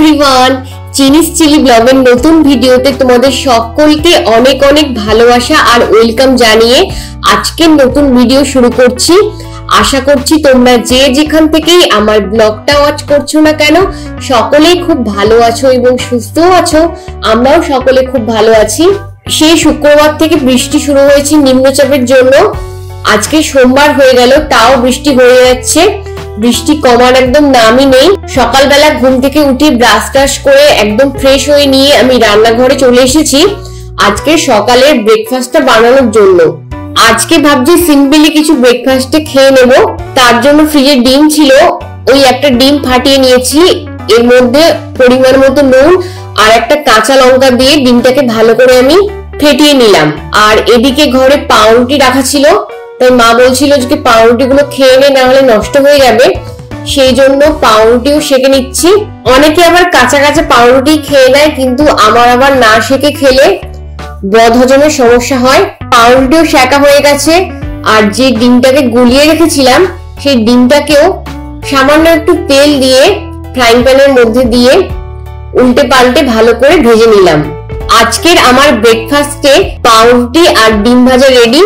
Everyone, চিনিস chilli ব্লগের নতুন ভিডিওতে তোমাদের সকলকে অনেক অনেক ভালোবাসা আর ওয়েলকাম জানিয়ে আজকের নতুন ভিডিও শুরু করছি। আশা করছি তোমরা যে যেখান থেকেই আমার ব্লগটা ওয়াচ করছো না কেন সকলেই খুব ভালো আছো এবং সুস্থ আছো। আমরাও সকলে খুব ভালো আছি। সেই শুক্রবার থেকে বৃষ্টি শুরু হয়েছে নিম্নচাপের জন্য। আজকে সোমবার হয়ে গেল, তাও বৃষ্টি হয়ে যাচ্ছে। বৃষ্টি কমার একদম নামই নেই। সকালবেলা ঘুম থেকে উঠে ব্রাশ টাশ করে একদম ফ্রেশ হয়ে নিয়ে আমি রান্নাঘরে চলে এসেছি আজকে সকালের ব্রেকফাস্টটা বানানোর জন্য। আজকে ভাবছি সিম্পলি কিছু ব্রেকফাস্টে খেয়ে নেব। তার জন্য ফ্রিজে ডিম ছিল, ওই একটা ডিম ফাটিয়ে নিয়েছি। এর মধ্যে পরিমাণ মতো নুন আর একটা কাঁচা লঙ্কা দিয়ে ডিমটাকে ভালো করে আমি ফেটিয়ে নিলাম। আর এদিকে ঘরে পাউরুটি রাখা ছিল, তাই মা বলছিল যে পাউরুটি গুলো খেয়ে নে, না হলে নষ্ট হয়ে যাবে। সেই জন্য পাউরুটিও সেঁকে নিচ্ছি। অনেকে আবার কাঁচা কাঁচা পাউরুটি খেয়ে নেয়, কিন্তু আমার আবার না সেঁকে খেলে বদহজমের সমস্যা হয়। পাউরুটিও সেঁকা হয়ে গেছে। আর যে ডিমটাকে গুলিয়ে রেখেছিলাম সেই ডিমটাকেও সামান্য একটু তেল দিয়ে ফ্রাইং প্যানের মধ্যে দিয়ে উল্টে পাল্টে ভালো করে ভেজে নিলাম। আজকের আমার ব্রেকফাস্টে পাউরুটি আর ডিম ভাজা রেডি।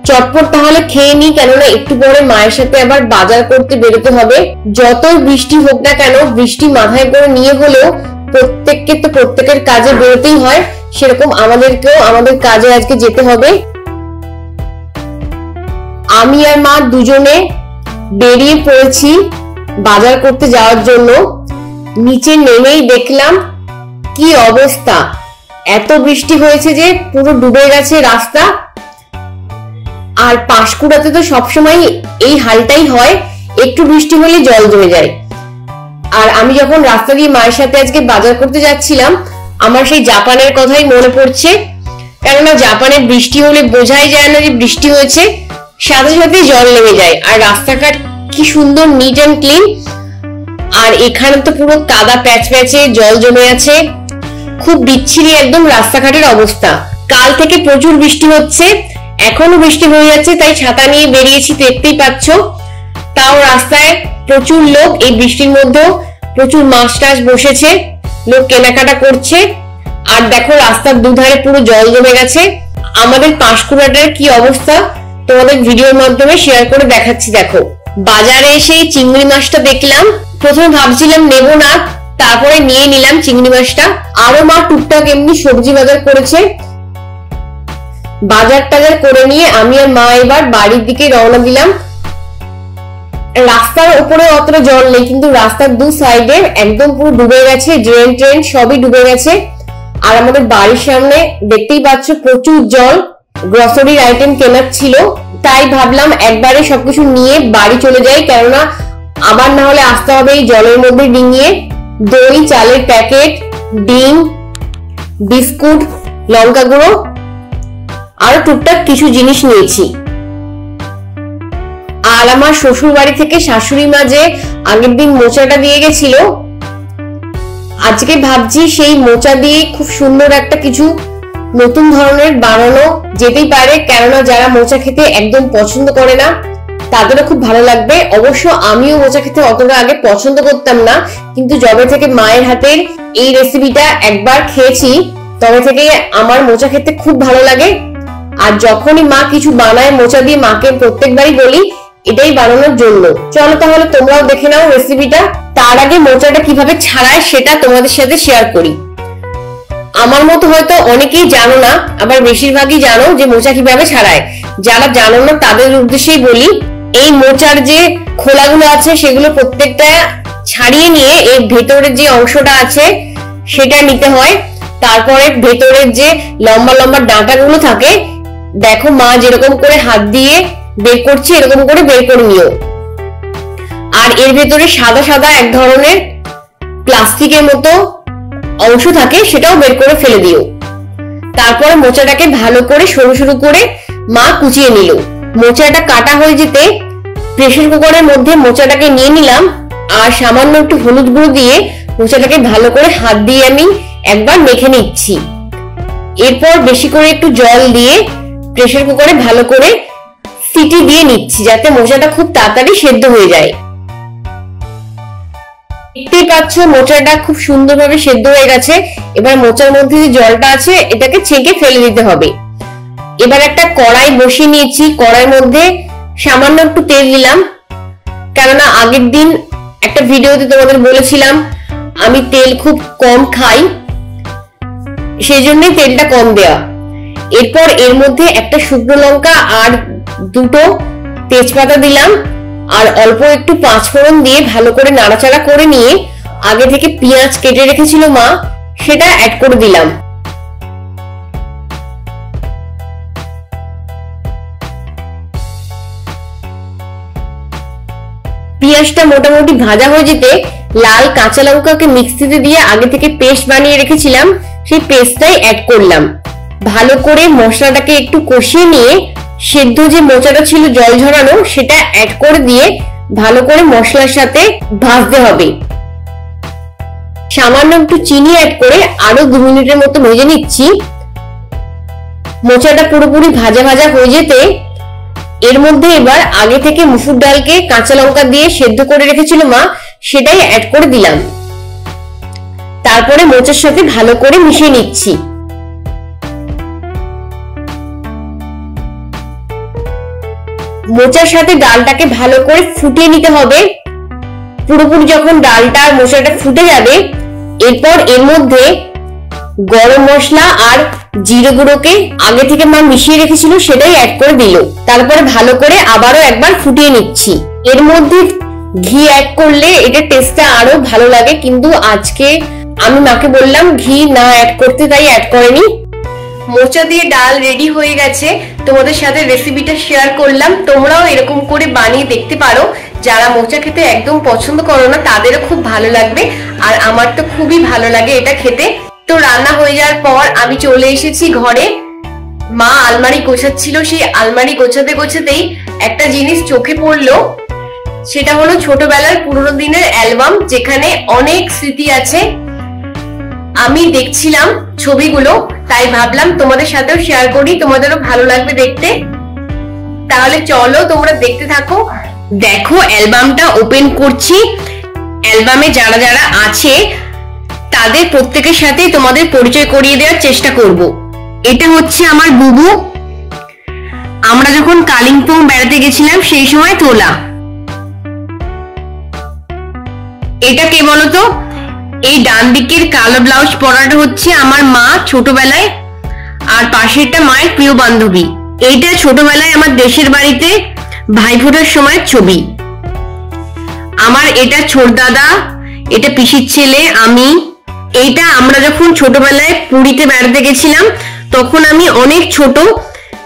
চটপট তাহলে খেয়ে নি, কেননা একটু পরে মায়ের সাথে আবার বাজার করতে বেরোতে হবে। যতই বৃষ্টি হোক না কেন, বৃষ্টি মাথায় করে নিয়ে হলেও প্রত্যেককে তো প্রত্যেকের কাজে বেরোতেই হয়, সেরকম আমাদেরকেও আমাদের কাজে আজকে যেতে হবে। আমি আর মা দুজনে বেরিয়ে পড়েছি বাজার করতে যাওয়ার জন্য। নিচে নেমেই দেখলাম কি অবস্থা, এত বৃষ্টি হয়েছে যে পুরো ডুবে গেছে রাস্তা। আর পাঁশকুড়াতে তো সবসময় এই হালটাই হয়, একটু বৃষ্টি হলে জল জমে যায়। আর আমি যখন রাস্তা দিয়ে মায়ের সাথে আজকে বাজার করতে যাচ্ছিলাম, আমার সেই জাপানের কথাই মনে পড়ছে। কেননা জাপানে বৃষ্টি হলে বোঝাই যায় না যে বৃষ্টি হয়েছে, সাথে সাথে জল নেমে যায়। আর রাস্তাঘাট কি সুন্দর নিট অ্যান্ড ক্লিন। আর এখানে তো পুরো কাদা প্যাচ প্যাচে জল জমে আছে, খুব বিচ্ছিরি একদম রাস্তাঘাটের অবস্থা। কাল থেকে প্রচুর বৃষ্টি হচ্ছে, এখনো বৃষ্টি হয়ে যাচ্ছে, তাই ছাতা নিয়ে বেরিয়েছি, দেখতেই পাচ্ছ। তাও রাস্তায় প্রচুর লোক, এই বৃষ্টির মধ্যেও প্রচুর মাছ টাছ বসেছে, লোক কেনাকাটা করছে। আর দেখো রাস্তার দুধারে পুরো জল জমে গেছে। আমাদের পাঁশকুড়াটার কি অবস্থা তোমাদের ভিডিওর মাধ্যমে শেয়ার করে দেখাচ্ছি। দেখো বাজারে এসে চিংড়ি মাছটা দেখলাম, প্রথমে ভাবছিলাম নেবো না, তারপরে নিয়ে নিলাম চিংড়ি মাছটা। আরো মা টুকটাক এমনি সবজি বাজার করেছে। বাজার টাজার করে নিয়ে আমি আর মা এবার বাড়ির দিকে রওনা দিলাম। রাস্তার উপরে অতটা জল নেই, কিন্তু রাস্তার দু সাইডে একদম পুরো ডুবে গেছে, ড্রেন ট্রেন সবই ডুবে গেছে। আর আমাদের বাড়ির সামনে দেখতেই পাচ্ছ প্রচুর জল। গ্রসারির আইটেম কেনার ছিল, তাই ভাবলাম একবারে সবকিছু নিয়ে বাড়ি চলে যাই, কেননা আবার না হলে আসতে হবে এই জলের মধ্যে ডিঙিয়ে। দই, চালের প্যাকেট, ডিম, বিস্কুট, লঙ্কা গুঁড়ো আরো টুকটাক কিছু জিনিস নিয়েছি। আর আমার শ্বশুর বাড়ি থেকে শাশুড়ি মা যে আগের দিন মোচাটা দিয়ে গেছিল, আজকে ভাবছি সেই মোচা দিয়ে খুব সুন্দর একটা কিছু নতুন ধরনের বানানো যেতেই পারে। কেননা যারা মোচা খেতে একদম পছন্দ করে না তাদেরও খুব ভালো লাগবে। অবশ্য আমিও মোচা খেতে অতটা আগে পছন্দ করতাম না, কিন্তু যবে থেকে মায়ের হাতের এই রেসিপিটা একবার খেয়েছি তবে থেকে আমার মোচা খেতে খুব ভালো লাগে। আর যখনই মা কিছু বানায় মোচা দিয়ে, মাকে প্রত্যেকবারই বলি এটাই বানানোর জন্য। চলো তাহলে তোমরাও দেখে নাও রেসিপিটা। তার আগে মোচাটা কিভাবে ছাড়ায় সেটা তোমাদের সাথে শেয়ার করি। আমার মতো হয়তো অনেকেই জানো না, আবার বেশিরভাগই জানো যে মোচা কিভাবে ছাড়ায়। যারা জানো না তাদের উদ্দেশ্যেই বলি, এই মোচার যে খোলাগুলো আছে সেগুলো প্রত্যেকটা ছাড়িয়ে নিয়ে এর ভেতরের যে অংশটা আছে সেটা নিতে হয়। তারপরে ভেতরের যে লম্বা লম্বা ডাঁটাগুলো থাকে, দেখো মা যেরকম করে হাত দিয়ে বের করছে এরকম করে বের করে নিও। আর এর ভেতরে সাদা সাদা এক ধরনের প্লাস্টিকের মতো অংশ থাকে, সেটাও বের করে ফেলে দিও। তারপরে মোচাটাকে ভালো করে সরু সরু করে মা কুচিয়ে নিল। মোচাটা কাটা হয়ে যেতে প্রেসার কুকারের মধ্যে মোচাটাকে নিয়ে নিলাম। আর সামান্য একটু হলুদ গুঁড়ো দিয়ে মোচাটাকে ভালো করে হাত দিয়ে আমি একবার মেখে নিচ্ছি। এরপর বেশি করে একটু জল দিয়ে প্রেসার কুকারে ভালো করে সিটি দিয়ে নিচ্ছি, যাতে মোচাটা খুব তাড়াতাড়ি সেদ্ধ হয়ে যায়। দেখতেই পাচ্ছ মোচাটা খুব সুন্দরভাবে সেদ্ধ হয়ে গেছে। এবার মোচার মধ্যে যে জলটা আছে এটাকে ছেঁকে ফেলে দিতে হবে। এবার একটা কড়াই বসিয়ে নিয়েছি, কড়াইয়ের মধ্যে সামান্য একটু তেল দিলাম, কেননা আগের দিন একটা ভিডিওতে তোমাদের বলেছিলাম আমি তেল খুব কম খাই, সেই জন্যই তেলটা কম দেওয়া। এরপর এর মধ্যে একটা শুকনো লঙ্কা আর দুটো তেজপাতা দিলাম, আর অল্প একটু পাঁচফোড়ন দিয়ে ভালো করে নাড়াচাড়া করে নিয়ে আগে থেকে পেঁয়াজ কেটে রেখেছিল মা, সেটা অ্যাড করে দিলাম। পেঁয়াজটা মোটামুটি ভাজা হয়ে যেতে লাল কাঁচা লঙ্কাকে মিক্সিতে দিয়ে আগে থেকে পেস্ট বানিয়ে রেখেছিলাম, সেই পেস্টটাই অ্যাড করলাম। ভালো করে মশলাটাকে একটু কষিয়ে নিয়ে সেদ্ধ যে মোচাটা ছিল জল ঝরানো সেটা অ্যাড করে দিয়ে ভালো করে মশলার সাথে ভাজতে হবে। সামান্য একটু চিনি অ্যাড করে আরো 2 মিনিটের মতো ভেজে নিচ্ছি। মোচাটা পুরোপুরি ভাজা ভাজা হয়ে যেতে এর মধ্যে এবার আগে থেকে মুসুর ডালকে কাঁচা লঙ্কা দিয়ে সেদ্ধ করে রেখেছিল মা, সেটাই অ্যাড করে দিলাম। তারপরে মোচার সাথে ভালো করে মিশিয়ে নিচ্ছি। মোচার সাথে ডালটাকে ভালো করে ফুটিয়ে নিতে হবে। পুরোপুরি যখন ডালটা আর মোচাটা ফুটে যাবে এরপর এর মধ্যে গরম মশলা আর জিরে গুঁড়োকে আগে থেকে মা মিশিয়ে রেখেছিল সেটাই অ্যাড করে দিল। তারপরে ভালো করে আবারও একবার ফুটিয়ে নিচ্ছি। এর মধ্যে ঘি অ্যাড করলে এটা টেস্টটা আরো ভালো লাগে, কিন্তু আজকে আমি মাকে বললাম ঘি না অ্যাড করতে, তাই অ্যাড করেনি। মোচা দিয়ে ডাল রেডি হয়ে গেছে, তোমাদের সাথে রেসিপিটা শেয়ার করলাম। তোমরাও এরকম করে বানিয়ে দেখতে পারো। যারা মোচা খেতে একদম পছন্দ করো না তাদেরও খুব ভালো লাগবে, আর আমার তো খুবই ভালো লাগে এটা খেতে। তো রান্না হয়ে যাওয়ার পর আমি চলে এসেছি ঘরে। মা আলমারি গোছাচ্ছিল, সেই আলমারি গোছাতে গোছাতেই একটা জিনিস চোখে পড়লো, সেটা হলো ছোটবেলার পুরোনো দিনের অ্যালবাম, যেখানে অনেক স্মৃতি আছে। আমি দেখছিলাম ছবিগুলো, তাই ভাবলাম তোমাদের সাথেও শেয়ার করি, তোমাদেরও ভালো লাগবে দেখতে। তাহলে চলো তোমরা দেখতে থাকো। দেখো অ্যালবামটা ওপেন করছি। অ্যালবামে যারা যারা আছে তাদের প্রত্যেকের সাথে তোমাদের পরিচয় করিয়ে দেওয়ার চেষ্টা করব। এটা হচ্ছে আমার বুবু, আমরা যখন কালিম্পং বেড়াতে গেছিলাম সেই সময় তোলা। এটা কে বলতো? এই ডান দিকের কালো ব্লাউজ পরাটা হচ্ছে আমার মা ছোটবেলায়, আর পাশেরটা মায়ের প্রিয় বান্ধবী। এইটা ছোটবেলায় আমার দেশের বাড়িতে ভাইফোঁটার সময় ছবি। আমার এটা ছোট দাদা, এটা পিসির ছেলে, আমি। এইটা আমরা যখন ছোটবেলায় পুরীতে বেড়াতে গেছিলাম তখন আমি অনেক ছোট,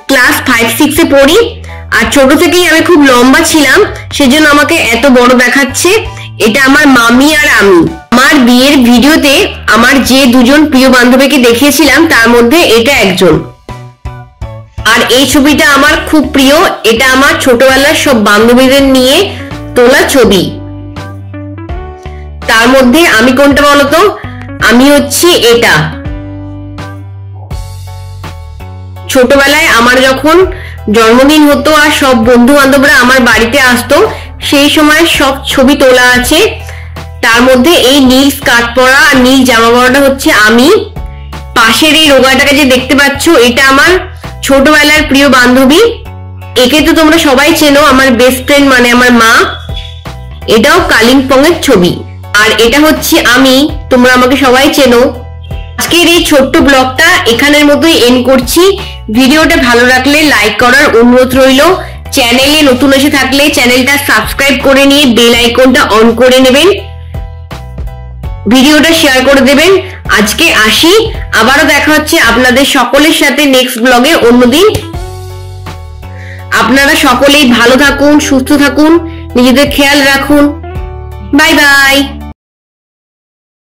ক্লাস 5-6 পড়ি, আর ছোট থেকেই আমি খুব লম্বা ছিলাম, সেজন্য আমাকে এত বড় দেখাচ্ছে। এটা আমার মামি আর আমি। আমার বিয়ের ভিডিওতে আমার যে দুজন প্রিয় বান্ধবীকে দেখিয়েছিলাম তার মধ্যে এটা একজন। আর এই ছবিটা আমার খুব প্রিয়, এটা আমার ছোটবেলার সব বান্ধবীদের নিয়ে তোলা ছবি। তার মধ্যে আমি কোনটা বলতো? আমি হচ্ছি এটা। ছোটবেলায় আমার যখন জন্মদিন হতো আর সব বন্ধু বান্ধবরা আমার বাড়িতে আসতো, সেই সময় সব ছবি তোলা আছে। তার মধ্যে এই নীল স্কার্ট পরা আর নীল জামা পরাটা হচ্ছে আমি। পাশের এই রোগাটাকে যে দেখতে পাচ্ছ এটা আমার ছোটবেলার প্রিয় বান্ধবী। একে তো তোমরা সবাই চেনো, আমার বেস্ট ফ্রেন্ড মানে আমার মা। এটাও কালিম্পং এর ছবি। আর এটা হচ্ছে আমি, তোমরা আমাকে সবাই চেনো। আজকের এই ছোট্ট ব্লগটা এখানের মতোই এন্ড করছি। ভিডিওটা ভালো লাগলে লাইক করার অনুরোধ রইল। চ্যানেলে নতুন এসে থাকলে চ্যানেলটা সাবস্ক্রাইব করে নিয়ে বেল আইকনটা অন করে নেবেন, ভিডিওটা শেয়ার করে দেবেন। আজকে আসি, আবারও দেখা হচ্ছে আপনাদের সকলের সাথে নেক্সট ব্লগে অন্যদিন। আপনারা সকলেই ভালো থাকুন, সুস্থ থাকুন, নিজেদের খেয়াল রাখুন। Bye bye.